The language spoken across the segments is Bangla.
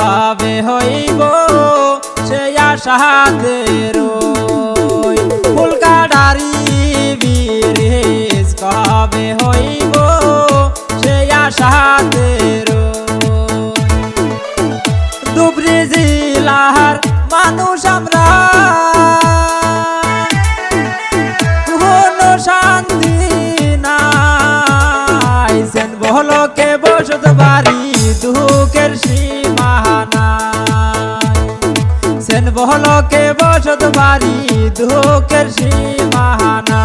কবে হইব সে আশাতে রই ফুলকাডারি ব্রিজ কবে হইব সে আশাতে রই ধুবড়ী জেলার মানুষ আমরা কোনো শান্তি নাই সেন বহলকে বসত বাড়ি দুঃখের সীমানা সেন বহলকে বসত বাড়ি দুঃখের সীমানা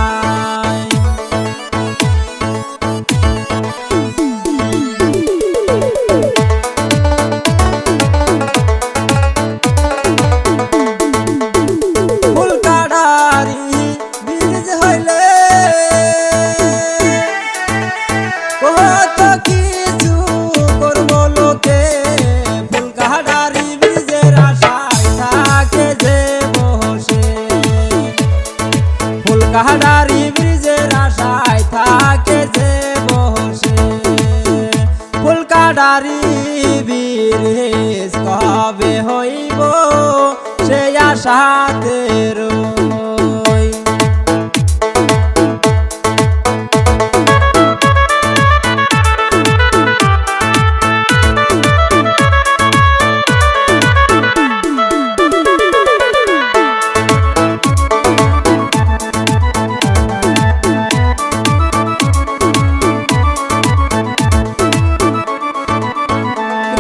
কত কিছু করবো লোকে ফুলকাডারি ব্রিজের আশায় থাকে যে বসে ফুলকাডারি ব্রিজের আশায় থাকে যে বসে ফুলকাডারি ব্রিজ কবে হইব সে আশাতে রই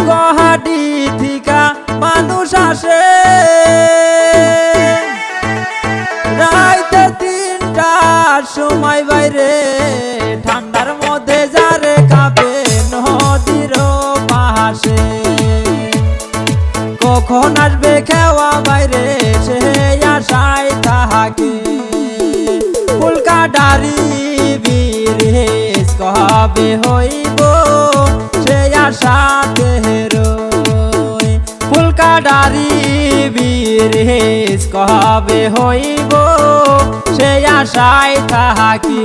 গুয়াহাটি থিকা মানুষ আসে রাইতে 3টার সময় বাইরে ঠান্ডার মধ্যে যারে কাঁপে নদীর পাশে কখন আসবে খেওয়া বাইরে সে আশায় থাকে ফুলকাডারি ব্রিজ কবে হইব সে আশাতে রই ফুলকাডারি ব্রিজ কবে হইব সে আশায় থাকি।